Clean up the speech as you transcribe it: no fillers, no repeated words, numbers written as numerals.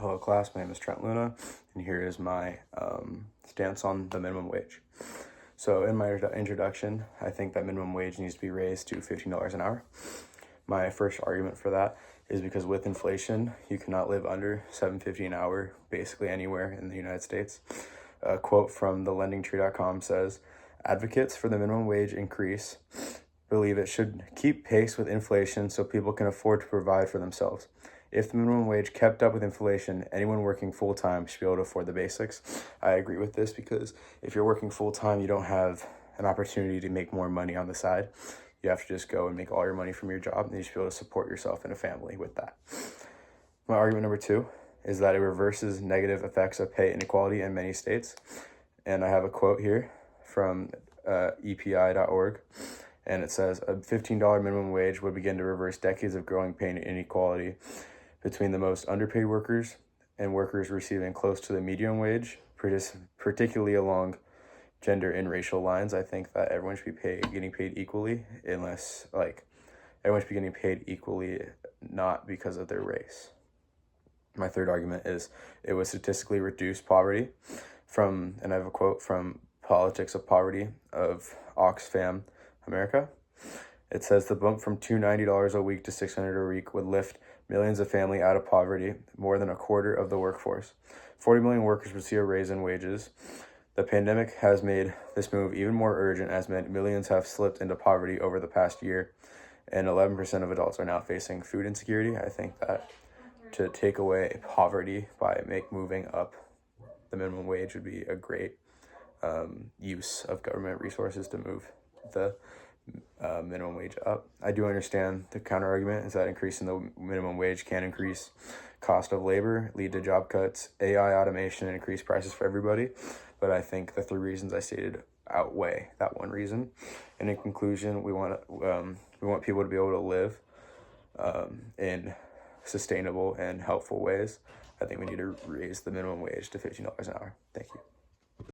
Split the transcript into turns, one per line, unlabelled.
Hello class, my name is Trent Luna, and here is my stance on the minimum wage. So in my introduction, I think that minimum wage needs to be raised to $15 an hour. My first argument for that is because with inflation, you cannot live under $7.50 an hour basically anywhere in the United States. A quote from thelendingtree.com says, "Advocates for the minimum wage increase believe it should keep pace with inflation so people can afford to provide for themselves. If the minimum wage kept up with inflation, anyone working full-time should be able to afford the basics." I agree with this because if you're working full-time, you don't have an opportunity to make more money on the side. You have to just go and make all your money from your job, and you should be able to support yourself and a family with that. My argument number two is that it reverses negative effects of pay inequality in many states. And I have a quote here from EPI.org. And it says, "A $15 minimum wage would begin to reverse decades of growing pay inequality between the most underpaid workers and workers receiving close to the median wage, particularly along gender and racial lines." I think that everyone should be getting paid equally, unless, everyone should be getting paid equally, not because of their race. My third argument is it would statistically reduce poverty and I have a quote from Politics of Poverty of Oxfam America. It says, "The bump from $290 a week to $600 a week would lift millions of families out of poverty, more than a quarter of the workforce. 40 million workers would see a raise in wages. The pandemic has made this move even more urgent as millions have slipped into poverty over the past year, and 11% of adults are now facing food insecurity." I think that to take away poverty by moving up the minimum wage would be a great use of government resources to move the minimum wage up. I do understand the counter argument is that increasing the minimum wage can increase cost of labor, lead to job cuts, AI automation, and increase prices for everybody. But I think the three reasons I stated outweigh that one reason. And in conclusion, we want people to be able to live in sustainable and helpful ways. I think we need to raise the minimum wage to $15 an hour. Thank you.